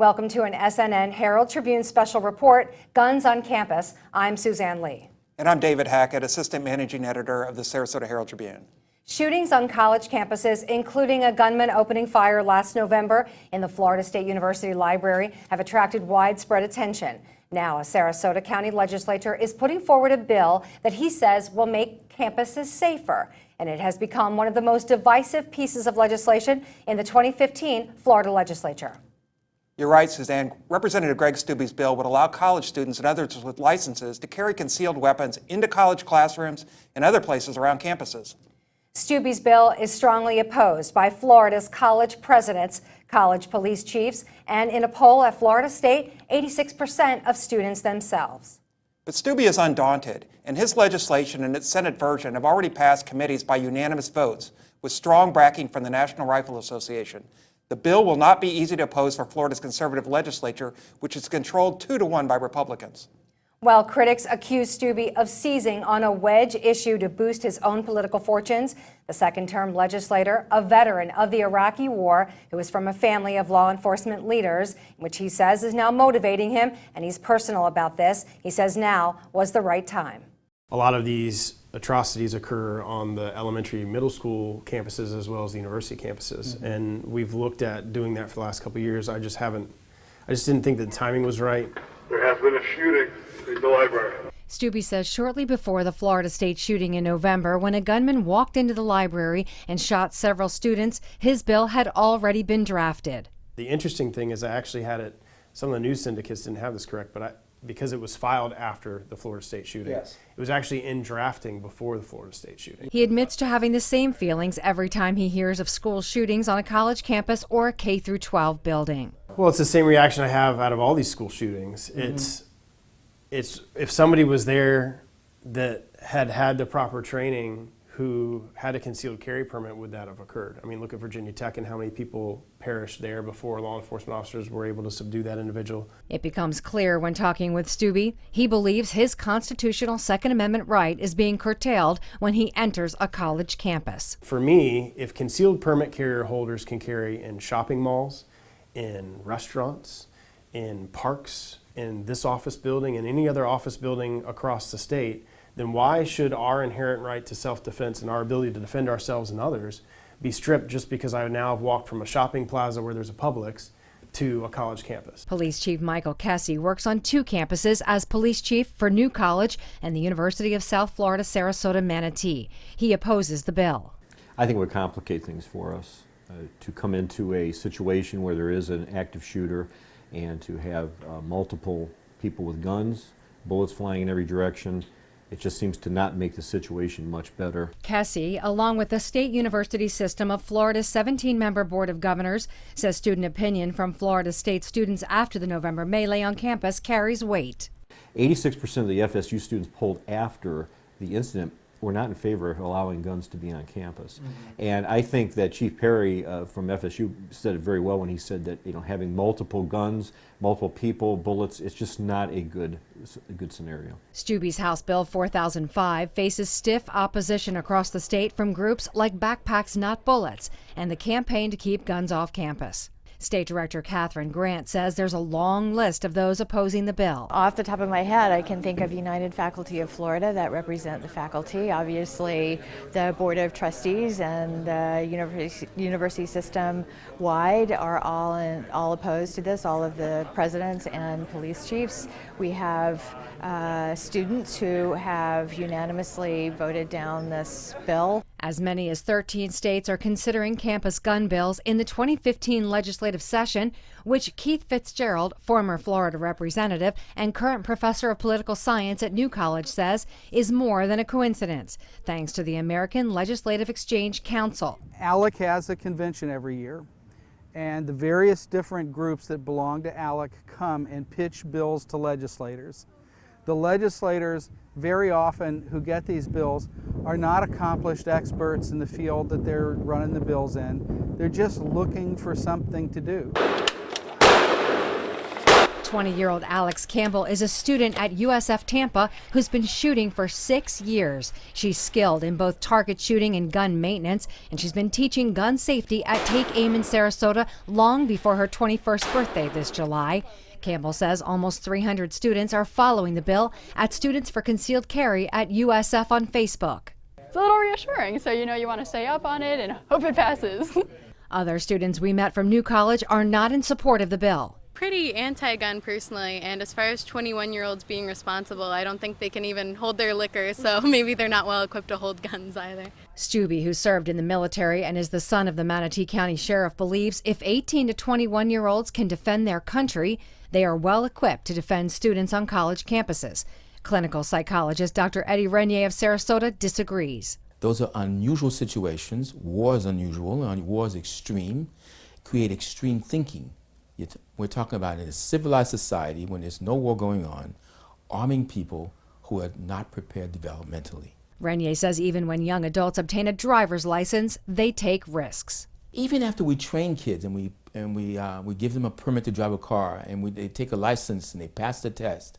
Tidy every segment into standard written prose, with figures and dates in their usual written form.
Welcome to an SNN Herald Tribune special report, Guns on Campus. I'm Suzanne Lee. And I'm David Hackett, Assistant Managing Editor of the Sarasota Herald Tribune. Shootings on college campuses, including a gunman opening fire last November in the Florida State University Library, have attracted widespread attention. Now, a Sarasota County legislature is putting forward a bill that he says will make campuses safer. And it has become one of the most divisive pieces of legislation in the 2015 Florida legislature. You're right, Suzanne. Representative Greg Stubbe's bill would allow college students and others with licenses to carry concealed weapons into college classrooms and other places around campuses. Stubbe's bill is strongly opposed by Florida's college presidents, college police chiefs, and in a poll at Florida State, 86% of students themselves. But Stubbe is undaunted, and his legislation and its Senate version have already passed committees by unanimous votes with strong backing from the National Rifle Association. The bill will not be easy to oppose for Florida's conservative legislature, which is controlled 2-1 by Republicans. While critics accuse Stubbe of seizing on a wedge issue to boost his own political fortunes, the second-term legislator, a veteran of the Iraqi War, who is from a family of law enforcement leaders, which he says is now motivating him, and he's personal about this, he says now was the right time. A lot of these atrocities occur on the elementary middle school campuses as well as the university campuses. And we've looked at doing that for the last couple of years. I just didn't think the timing was right. There has been a shooting in the library. Stubbe says shortly before the Florida State shooting in November, when a gunman walked into the library and shot several students, his bill had already been drafted. The interesting thing is I actually had it, some of the news syndicates didn't have this correct, but because it was filed after the Florida State shooting. Yes. It was actually in drafting before the Florida State shooting. He admits to having the same feelings every time he hears of school shootings on a college campus or a K-12 building. Well, it's the same reaction I have out of all these school shootings. It's if somebody was there that had the proper training, who had a concealed carry permit, would that have occurred? I mean, look at Virginia Tech and how many people perished there before law enforcement officers were able to subdue that individual. It becomes clear when talking with Stubbe, he believes his constitutional Second Amendment right is being curtailed when he enters a college campus. For me, if concealed permit carrier holders can carry in shopping malls, in restaurants, in parks, in this office building, and any other office building across the state, then why should our inherent right to self-defense and our ability to defend ourselves and others be stripped just because I now have walked from a shopping plaza where there's a Publix to a college campus? Police Chief Michael Kessie works on 2 campuses as police chief for New College and the University of South Florida Sarasota Manatee. He opposes the bill. I think it would complicate things for us to come into a situation where there is an active shooter and to have multiple people with guns, bullets flying in every direction. It just seems to not make the situation much better. Kessie, along with the state university system of Florida's 17-member Board of Governors, says student opinion from Florida State students after the November melee on campus carries weight. 86% of the FSU students polled after the incident were not in favor of allowing guns to be on campus. And I think that Chief Perry from FSU said it very well when he said that having multiple guns, multiple people, bullets, it's just not a good scenario. Stubbe's House Bill 4005 faces stiff opposition across the state from groups like Backpacks Not Bullets and the Campaign to Keep Guns Off Campus. State Director Catherine Grant says there's a long list of those opposing the bill. Off the top of my head, I can think of United Faculty of Florida that represent the faculty. Obviously, the Board of Trustees and the university system wide are all opposed to this, all of the presidents and police chiefs. We have students who have unanimously voted down this bill. As many as 13 states are considering campus gun bills in the 2015 legislative session, which Keith Fitzgerald, former Florida representative and current professor of political science at New College, says is more than a coincidence, thanks to the American Legislative Exchange Council. ALEC has a convention every year, and the various different groups that belong to ALEC come and pitch bills to legislators. The legislators very often who get these bills are not accomplished experts in the field that they're running the bills in. They're just looking for something to do. 20-year-old Alex Campbell is a student at USF Tampa who's been shooting for 6 years. She's skilled in both target shooting and gun maintenance, and she's been teaching gun safety at Take Aim in Sarasota long before her 21st birthday this July. Campbell says almost 300 students are following the bill at Students for Concealed Carry at USF on Facebook. It's a little reassuring, so you want to stay up on it and hope it passes. Other students we met from New College are not in support of the bill. Pretty anti-gun personally, and as far as 21-year-olds being responsible, I don't think they can even hold their liquor, so maybe they're not well equipped to hold guns either. Stubbe, who served in the military and is the son of the Manatee County Sheriff, believes if 18 to 21-year-olds can defend their country, they are well equipped to defend students on college campuses. Clinical psychologist Dr. Eddie Renier of Sarasota disagrees. Those are unusual situations. War is unusual, war is extreme, create extreme thinking. We're talking about in a civilized society when there's no war going on, arming people who are not prepared developmentally. Renier says even when young adults obtain a driver's license, they take risks. Even after we train kids and we give them a permit to drive a car and they take a license and they pass the test,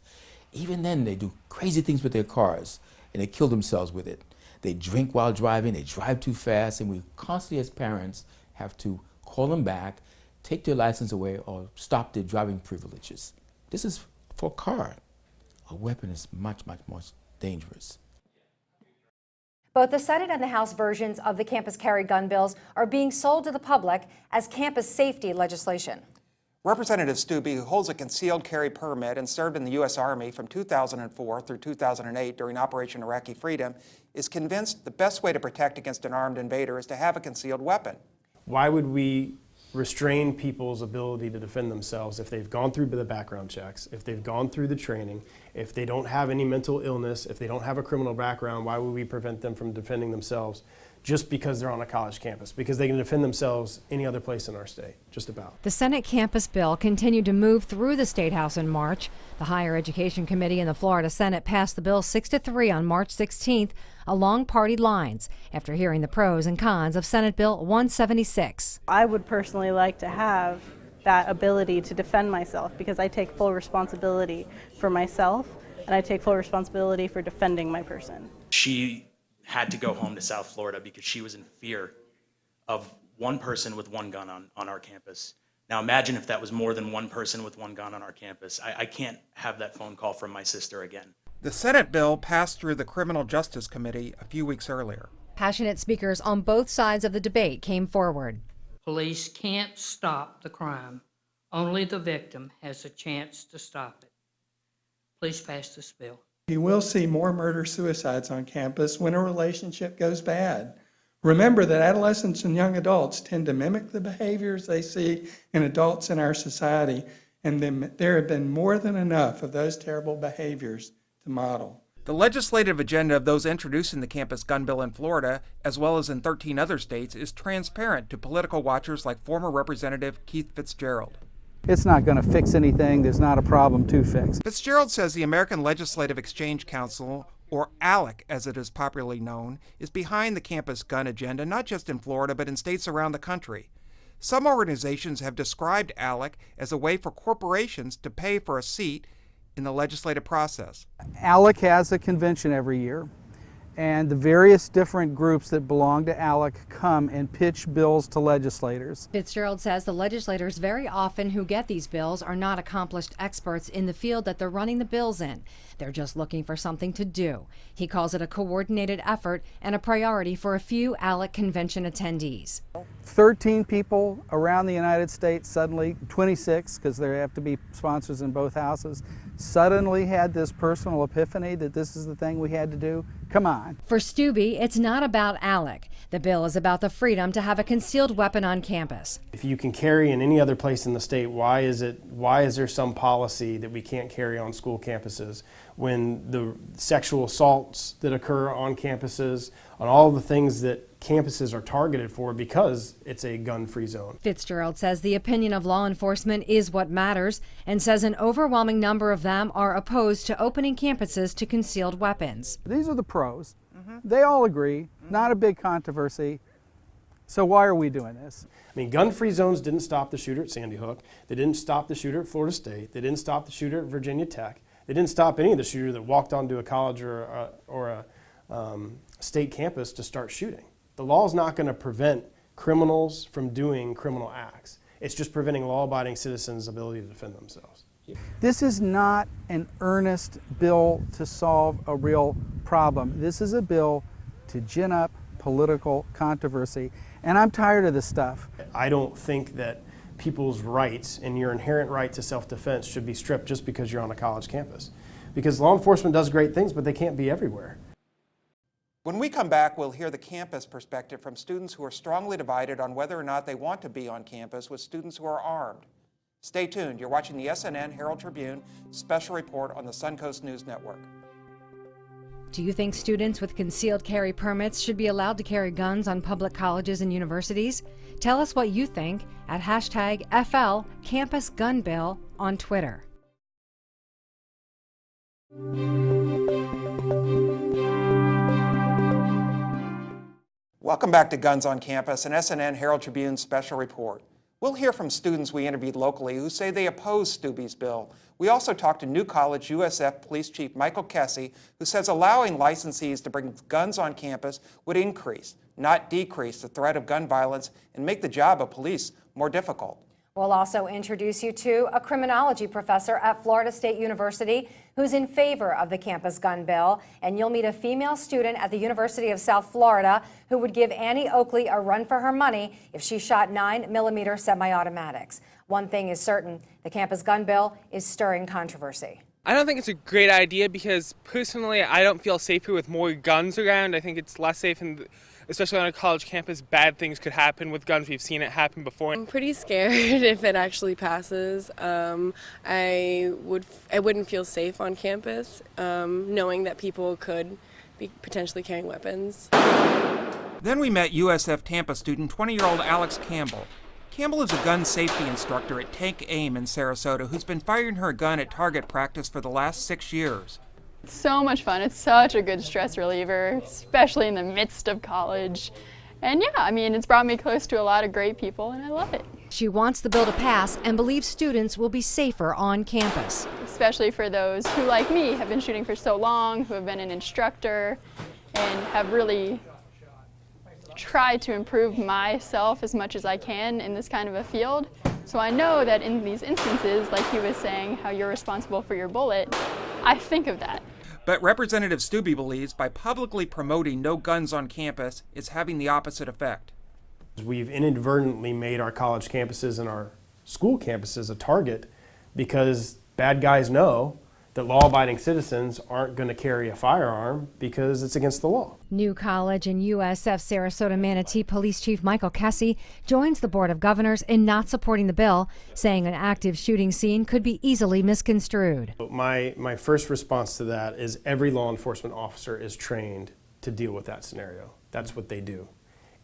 even then they do crazy things with their cars and they kill themselves with it. They drink while driving, they drive too fast, and we constantly as parents have to call them back, take their license away, or stop their driving privileges. This is for a car. A weapon is much, much more dangerous. Both the Senate and the House versions of the campus carry gun bills are being sold to the public as campus safety legislation. Representative Stubbe, who holds a concealed carry permit and served in the U.S. Army from 2004 through 2008 during Operation Iraqi Freedom, is convinced the best way to protect against an armed invader is to have a concealed weapon. Why would we restrain people's ability to defend themselves if they've gone through the background checks, if they've gone through the training, if they don't have any mental illness, if they don't have a criminal background? Why would we prevent them from defending themselves just because they're on a college campus? Because they can defend themselves any other place in our state, just about. The Senate campus bill continued to move through the State House in March. The Higher Education Committee in the Florida Senate passed the bill 6-3 on March 16th along party lines after hearing the pros and cons of Senate Bill 176. I would personally like to have that ability to defend myself because I take full responsibility for myself and I take full responsibility for defending my person. She had to go home to South Florida because she was in fear of one person with one gun on our campus. Now imagine if that was more than one person with one gun on our campus. I can't have that phone call from my sister again. The Senate bill passed through the Criminal Justice Committee a few weeks earlier. Passionate speakers on both sides of the debate came forward. Police can't stop the crime. Only the victim has a chance to stop it. Please pass this bill. You will see more murder-suicides on campus when a relationship goes bad. Remember that adolescents and young adults tend to mimic the behaviors they see in adults in our society, and there have been more than enough of those terrible behaviors to model. The legislative agenda of those introducing the campus gun bill in Florida, as well as in 13 other states, is transparent to political watchers like former Representative Keith Fitzgerald. It's not going to fix anything. There's not a problem to fix. Fitzgerald says the American Legislative Exchange Council, or ALEC as it is popularly known, is behind the campus gun agenda, not just in Florida, but in states around the country. Some organizations have described ALEC as a way for corporations to pay for a seat in the legislative process. ALEC has a convention every year, and the various different groups that belong to ALEC come and pitch bills to legislators. Fitzgerald says the legislators very often who get these bills are not accomplished experts in the field that they're running the bills in. They're just looking for something to do. He calls it a coordinated effort and a priority for a few ALEC convention attendees. 13 people around the United States suddenly, 26 because there have to be sponsors in both houses, suddenly had this personal epiphany that this is the thing we had to do. Come on. For Stubbe, it's not about ALEC. The bill is about the freedom to have a concealed weapon on campus. If you can carry in any other place in the state, why is there some policy that we can't carry on school campuses when the sexual assaults that occur on campuses, on all the things that campuses are targeted for because it's a gun-free zone? Fitzgerald says the opinion of law enforcement is what matters and says an overwhelming number of them are opposed to opening campuses to concealed weapons. These are the pros. They all agree, not a big controversy. So why are we doing this? I mean, gun-free zones didn't stop the shooter at Sandy Hook. They didn't stop the shooter at Florida State. They didn't stop the shooter at Virginia Tech. They didn't stop any of the shooter that walked onto a college or a state campus to start shooting. The law is not going to prevent criminals from doing criminal acts. It's just preventing law-abiding citizens' ability to defend themselves. This is not an earnest bill to solve a real problem. This is a bill to gin up political controversy, and I'm tired of this stuff. I don't think that people's rights and your inherent right to self-defense should be stripped just because you're on a college campus. Because law enforcement does great things, but they can't be everywhere. When we come back, we'll hear the campus perspective from students who are strongly divided on whether or not they want to be on campus with students who are armed. Stay tuned. You're watching the SNN Herald Tribune special report on the Suncoast News Network. Do you think students with concealed carry permits should be allowed to carry guns on public colleges and universities? Tell us what you think at #FLCampusGunBill on Twitter. Welcome back to Guns on Campus, an SNN Herald Tribune special report. We'll hear from students we interviewed locally who say they oppose Stubbe's bill. We also talked to New College USF Police Chief Michael Kessie, who says allowing licensees to bring guns on campus would increase, not decrease, the threat of gun violence and make the job of police more difficult. We'll also introduce you to a criminology professor at Florida State University who's in favor of the campus gun bill, and you'll meet a female student at the University of South Florida who would give Annie Oakley a run for her money if she shot 9mm semi-automatics. One thing is certain, the campus gun bill is stirring controversy. I don't think it's a great idea because personally I don't feel safer with more guns around. I think it's less safe, especially on a college campus. Bad things could happen with guns. We've seen it happen before. I'm pretty scared if it actually passes. I wouldn't feel safe on campus knowing that people could be potentially carrying weapons. Then we met USF Tampa student 20-year-old Alex Campbell. Campbell is a gun safety instructor at Tank Aim in Sarasota who's been firing her gun at target practice for the last 6 years. It's so much fun. It's such a good stress reliever, especially in the midst of college. And yeah, I mean, it's brought me close to a lot of great people, and I love it. She wants the bill to pass and believes students will be safer on campus. Especially for those who, like me, have been shooting for so long, who have been an instructor, and have really tried to improve myself as much as I can in this kind of a field. So I know that in these instances, like he was saying, how you're responsible for your bullet, I think of that. But Representative Stubbe believes by publicly promoting no guns on campus, it's having the opposite effect. We've inadvertently made our college campuses and our school campuses a target because bad guys know that law-abiding citizens aren't going to carry a firearm because it's against the law. New College and USF Sarasota Manatee Police Chief Michael Kessie joins the Board of Governors in not supporting the bill, saying an active shooting scene could be easily misconstrued. My first response to that is every law enforcement officer is trained to deal with that scenario. That's what they do.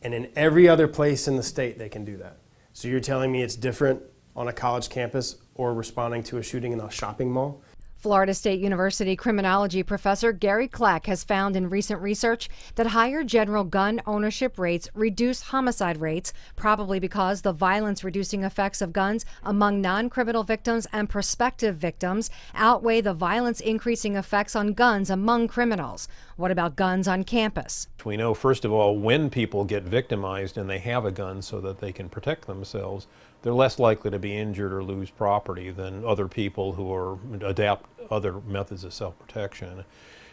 And in every other place in the state, they can do that. So you're telling me it's different on a college campus or responding to a shooting in a shopping mall? Florida State University criminology professor Gary Clack has found in recent research that higher general gun ownership rates reduce homicide rates, probably because the violence-reducing effects of guns among non-criminal victims and prospective victims outweigh the violence-increasing effects on guns among criminals. What about guns on campus? We know, first of all, when people get victimized and they have a gun so that they can protect themselves, they're less likely to be injured or lose property than other people who adapt other methods of self-protection.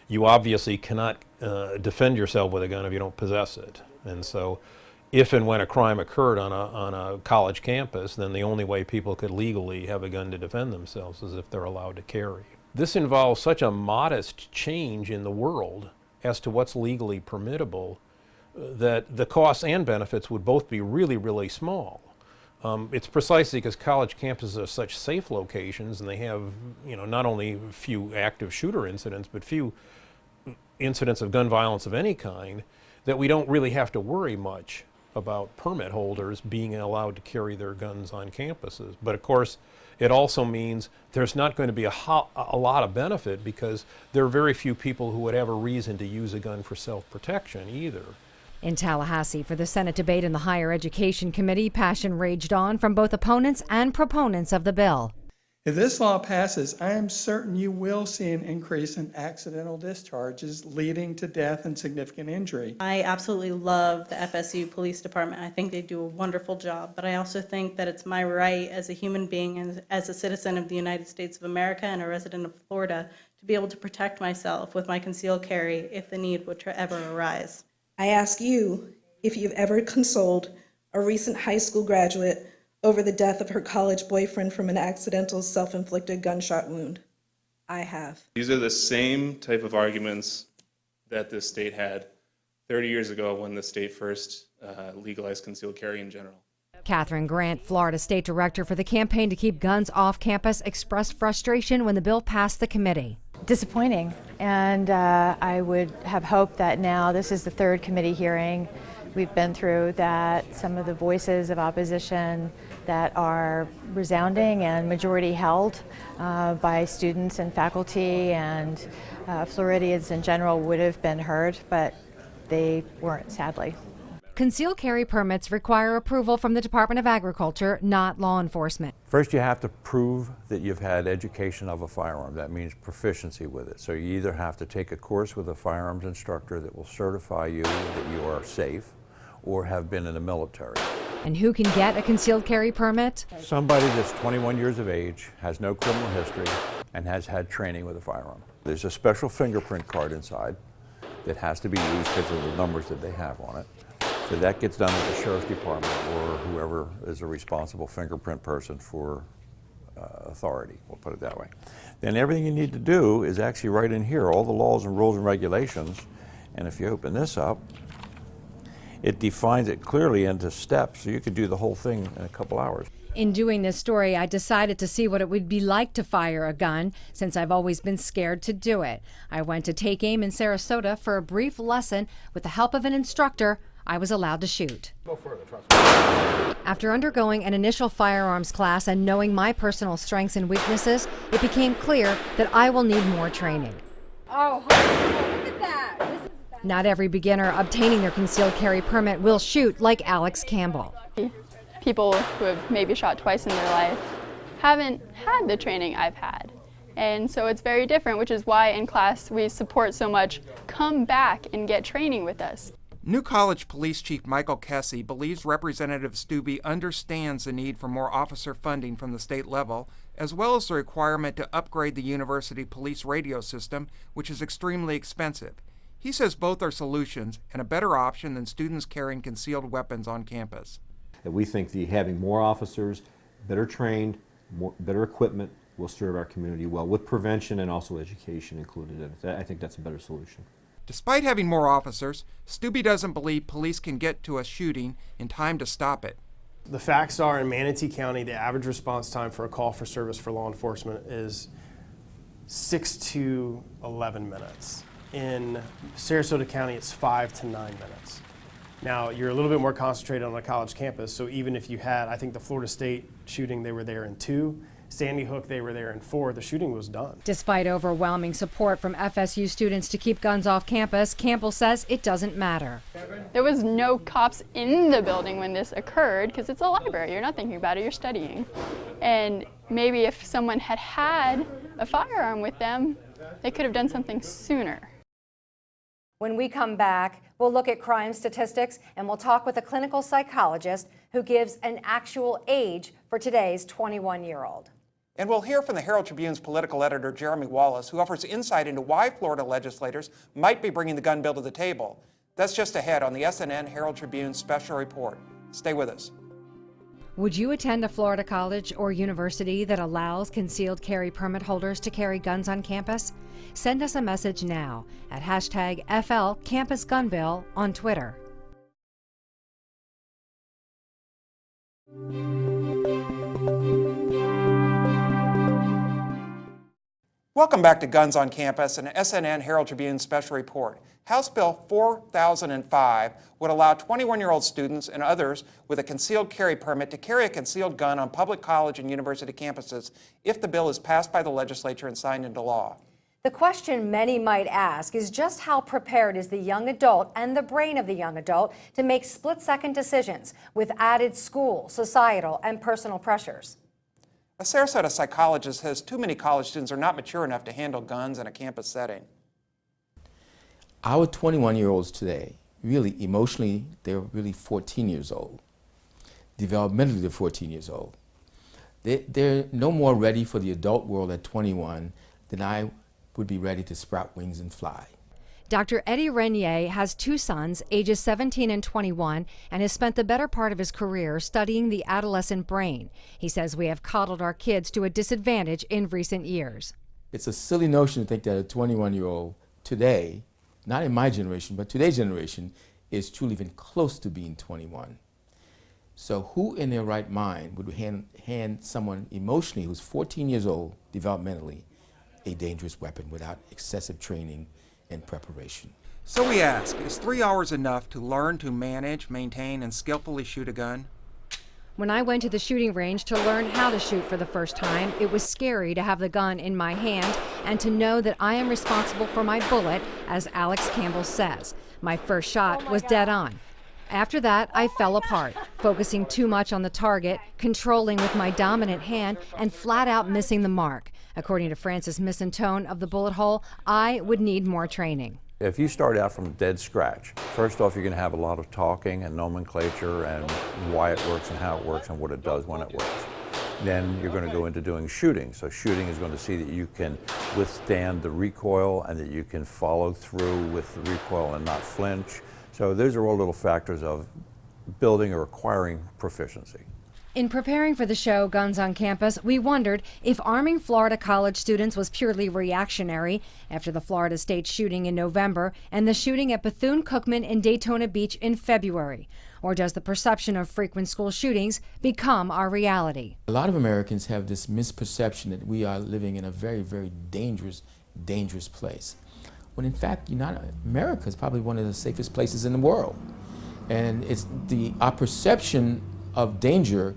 You obviously cannot defend yourself with a gun if you don't possess it. And so if and when a crime occurred on a college campus, then the only way people could legally have a gun to defend themselves is if they're allowed to carry. This involves such a modest change in the world as to what's legally permittable that the costs and benefits would both be really, really small. It's precisely because college campuses are such safe locations and they have, not only few active shooter incidents, but few incidents of gun violence of any kind, that we don't really have to worry much about permit holders being allowed to carry their guns on campuses. But of course, it also means there's not going to be a lot of benefit because there are very few people who would have a reason to use a gun for self-protection either. In Tallahassee, for the Senate debate in the Higher Education Committee, passion raged on from both opponents and proponents of the bill. If this law passes, I am certain you will see an increase in accidental discharges leading to death and significant injury. I absolutely love the FSU Police Department. I think they do a wonderful job, but I also think that it's my right as a human being and as a citizen of the United States of America and a resident of Florida to be able to protect myself with my concealed carry if the need would ever arise. I ask you if you've ever consoled a recent high school graduate over the death of her college boyfriend from an accidental self-inflicted gunshot wound. I have. These are the same type of arguments that this state had 30 years ago when the state first legalized concealed carry in general. Catherine Grant, Florida State Director for the Campaign to Keep Guns Off Campus, expressed frustration when the bill passed the committee. Disappointing, and I would have hoped that now this is the third committee hearing we've been through, that some of the voices of opposition that are resounding and majority held by students and faculty and Floridians in general would have been heard, but they weren't, sadly. Concealed carry permits require approval from the Department of Agriculture, not law enforcement. First, you have to prove that you've had education of a firearm. That means proficiency with it. So you either have to take a course with a firearms instructor that will certify you that you are safe, or have been in the military. And who can get a concealed carry permit? Somebody that's 21 years of age, has no criminal history, and has had training with a firearm. There's a special fingerprint card inside that has to be used because of the numbers that they have on it. So that gets done at the Sheriff's Department or whoever is a responsible fingerprint person for authority, we'll put it that way. Then everything you need to do is actually right in here, all the laws and rules and regulations, and if you open this up, it defines it clearly into steps, so you could do the whole thing in a couple hours. In doing this story, I decided to see what it would be like to fire a gun, since I've always been scared to do it. I went to Take Aim in Sarasota for a brief lesson. With the help of an instructor, I was allowed to shoot. Go further, trust me. After undergoing an initial firearms class and knowing my personal strengths and weaknesses, it became clear that I will need more training. Oh, look at that. Not every beginner obtaining their concealed carry permit will shoot like Alex Campbell. People who have maybe shot twice in their life haven't had the training I've had. And so it's very different, which is why in class we support so much, come back and get training with us. New College Police Chief Michael Kesey believes Representative Stubbe understands the need for more officer funding from the state level, as well as the requirement to upgrade the university police radio system, which is extremely expensive. He says both are solutions and a better option than students carrying concealed weapons on campus. That we think having more officers, better trained, better equipment will serve our community well, with prevention and also education included in it. I think that's a better solution. Despite having more officers, Stubbe doesn't believe police can get to a shooting in time to stop it. The facts are, in Manatee County, the average response time for a call for service for law enforcement is 6 to 11 minutes. In Sarasota County, it's 5 to 9 minutes. Now, you're a little bit more concentrated on a college campus, so even if you had, I think the Florida State shooting, they were there in 2. Sandy Hook, they were there in 4. The shooting was done. Despite overwhelming support from FSU students to keep guns off campus, Campbell says it doesn't matter. There was no cops in the building when this occurred because it's a library. You're not thinking about it, you're studying. And maybe if someone had had a firearm with them, they could have done something sooner. When we come back, we'll look at crime statistics and we'll talk with a clinical psychologist who gives an actual age for today's 21-year-old. And we'll hear from the Herald Tribune's political editor, Jeremy Wallace, who offers insight into why Florida legislators might be bringing the gun bill to the table. That's just ahead on the SNN Herald Tribune special report. Stay with us. Would you attend a Florida college or university that allows concealed carry permit holders to carry guns on campus? Send us a message now at #FLCampusGunBill on Twitter. Welcome back to Guns on Campus, an SNN Herald Tribune special report. House Bill 4005 would allow 21-year-old students and others with a concealed carry permit to carry a concealed gun on public college and university campuses if the bill is passed by the legislature and signed into law. The question many might ask is just how prepared is the young adult and the brain of the young adult to make split-second decisions with added school, societal, and personal pressures. A Sarasota psychologist says too many college students are not mature enough to handle guns in a campus setting. Our 21-year-olds today, really emotionally, they're really 14 years old. Developmentally, they're 14 years old. They're no more ready for the adult world at 21 than I would be ready to sprout wings and fly. Dr. Eddie Renier has two sons, ages 17 and 21, and has spent the better part of his career studying the adolescent brain. He says we have coddled our kids to a disadvantage in recent years. It's a silly notion to think that a 21-year-old today, not in my generation, but today's generation, is truly even close to being 21. So who in their right mind would hand someone emotionally who's 14 years old, developmentally, a dangerous weapon without excessive training and preparation? So we ask, is 3 hours enough to learn to manage, maintain, and skillfully shoot a gun? When I went to the shooting range to learn how to shoot for the first time, it was scary to have the gun in my hand and to know that I am responsible for my bullet, as Alex Campbell says. My first shot was dead on. After that, I fell apart, focusing too much on the target, controlling with my dominant hand, and flat out missing the mark. According to Francis Missantone of the Bullet Hole, I would need more training. If you start out from dead scratch, first off, you're going to have a lot of talking and nomenclature and why it works and how it works and what it does when it works. Then you're going to go into doing shooting. So shooting is going to see that you can withstand the recoil and that you can follow through with the recoil and not flinch. So those are all little factors of building or acquiring proficiency. In preparing for the show Guns on Campus, we wondered if arming Florida college students was purely reactionary after the Florida State shooting in November and the shooting at Bethune-Cookman in Daytona Beach in February. Or does the perception of frequent school shootings become our reality? A lot of Americans have this misperception that we are living in a very, very dangerous place. When in fact, America is probably one of the safest places in the world. And our perception of danger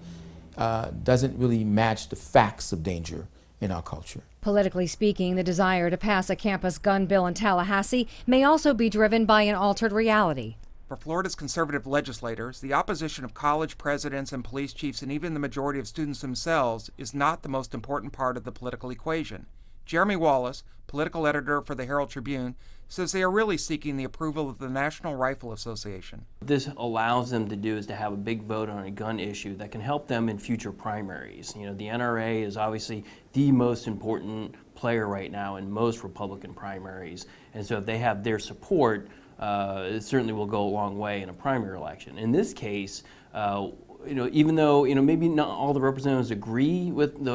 doesn't really match the facts of danger in our culture. Politically speaking, the desire to pass a campus gun bill in Tallahassee may also be driven by an altered reality. For Florida's conservative legislators, the opposition of college presidents and police chiefs and even the majority of students themselves is not the most important part of the political equation. Jeremy Wallace, political editor for the Herald Tribune, says they are really seeking the approval of the National Rifle Association. What this allows them to do is to have a big vote on a gun issue that can help them in future primaries. You know, the NRA is obviously the most important player right now in most Republican primaries, and so if they have their support, it certainly will go a long way in a primary election. In this case, even though maybe not all the representatives agree with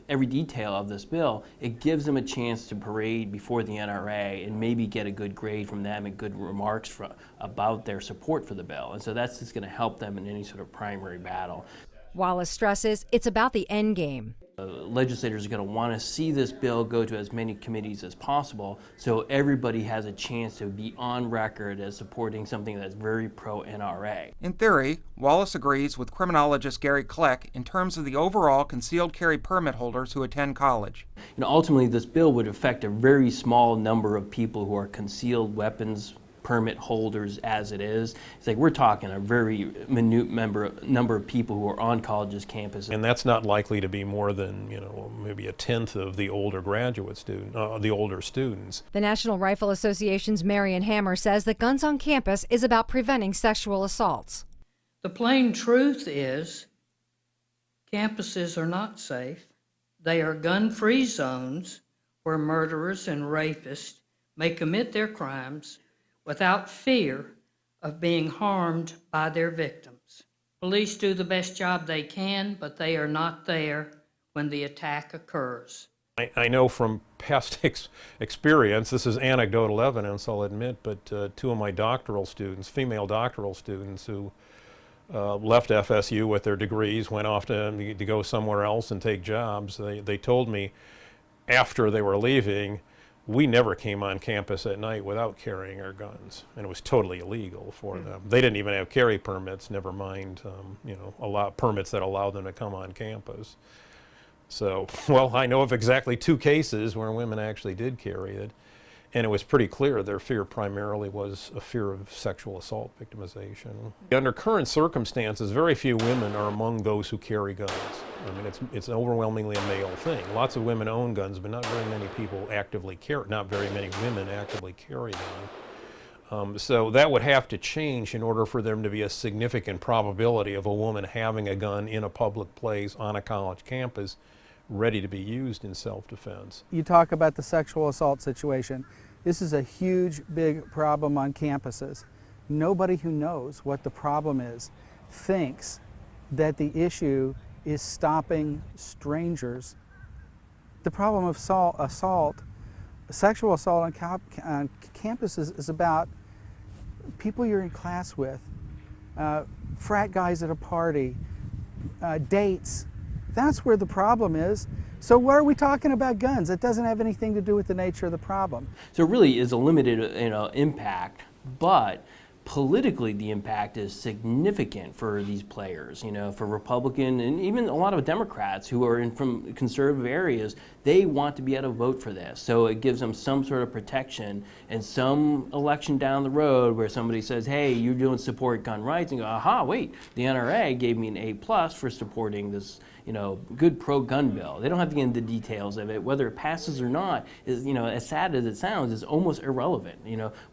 every detail of this bill, it gives them a chance to parade before the NRA and maybe get a good grade from them and good remarks about their support for the bill. And so that's just going to help them in any sort of primary battle. Wallace stresses it's about the end game. Legislators are going to want to see this bill go to as many committees as possible so everybody has a chance to be on record as supporting something that's very pro-NRA. In theory, Wallace agrees with criminologist Gary Kleck in terms of the overall concealed carry permit holders who attend college. Ultimately, this bill would affect a very small number of people who are concealed weapons permit holders as it is. It's like we're talking a very minute number of people who are on colleges' campuses. And that's not likely to be more than, maybe a tenth of the older the older students. The National Rifle Association's Marion Hammer says that Guns on Campus is about preventing sexual assaults. The plain truth is campuses are not safe. They are gun-free zones where murderers and rapists may commit their crimes without fear of being harmed by their victims. Police do the best job they can, but they are not there when the attack occurs. I know from past experience, this is anecdotal evidence, I'll admit, but two of my doctoral students, female doctoral students who left FSU with their degrees, went off to go somewhere else and take jobs, they told me after they were leaving, we never came on campus at night without carrying our guns, and it was totally illegal for them. They didn't even have carry permits, never mind, permits that allowed them to come on campus. So, well, I know of exactly 2 cases where women actually did carry it, and it was pretty clear their fear primarily was a fear of sexual assault victimization. Under current circumstances, very few women are among those who carry guns. I mean, it's overwhelmingly a male thing. Lots of women own guns, but not very many people actively carry, not very many women actively carry them. So that would have to change in order for there to be a significant probability of a woman having a gun in a public place on a college campus ready to be used in self-defense. You talk about the sexual assault situation. This is a huge, big problem on campuses. Nobody who knows what the problem is thinks that the issue is stopping strangers. The problem of sexual assault on campuses is about people you're in class with, frat guys at a party, dates. That's where the problem is. So why are we talking about guns? It doesn't have anything to do with the nature of the problem. So it really is a limited impact, but politically the impact is significant for these players, for Republican and even a lot of Democrats who are from conservative areas. They want to be able to vote for this. So it gives them some sort of protection, and some election down the road where somebody says, hey, you don't support gun rights, and go, aha, wait, the NRA gave me an A+ for supporting this good pro-gun bill. They don't have to get into the details of it. Whether it passes or not is, as sad as it sounds, is almost irrelevant.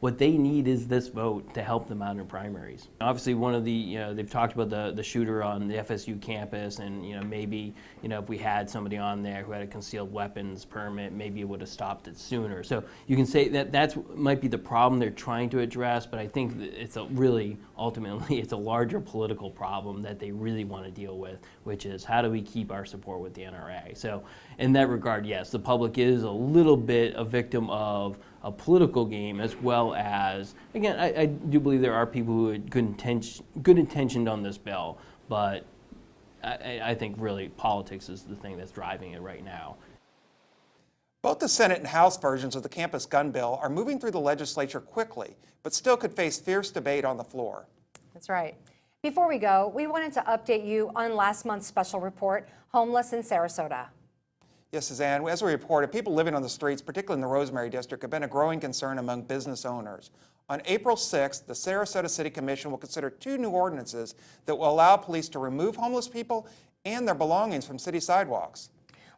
What they need is this vote to help them out in primaries. Obviously, one of the, they've talked about the shooter on the FSU campus, and maybe, if we had somebody on there who had a concealed weapons permit, maybe it would have stopped it sooner. So you can say that might be the problem they're trying to address, but I think that it's ultimately, it's a larger political problem that they really want to deal with, which is how do we keep our support with the NRA. So in that regard, yes, the public is a little bit a victim of a political game, as well as, again, I do believe there are people who are good intentioned on this bill, but I think really politics is the thing that's driving it right now. Both the Senate and House versions of the campus gun bill are moving through the legislature quickly, but still could face fierce debate on the floor. That's right. Before we go, we wanted to update you on last month's special report, Homeless in Sarasota. Yes, Suzanne, as we reported, people living on the streets, particularly in the Rosemary District, have been a growing concern among business owners. On April 6th, the Sarasota City Commission will consider 2 new ordinances that will allow police to remove homeless people and their belongings from city sidewalks.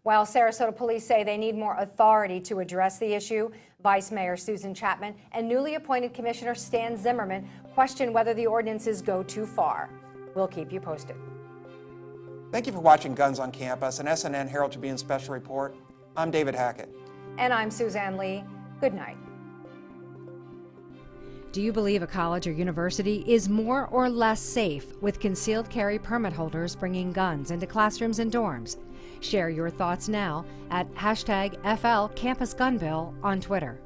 While Sarasota police say they need more authority to address the issue, Vice Mayor Susan Chapman and newly appointed Commissioner Stan Zimmerman question whether the ordinances go too far. We'll keep you posted. Thank you for watching Guns on Campus, an SNN Herald Tribune special report. I'm David Hackett. And I'm Suzanne Lee. Good night. Do you believe a college or university is more or less safe with concealed carry permit holders bringing guns into classrooms and dorms? Share your thoughts now at #FL Campus Gun Bill on Twitter.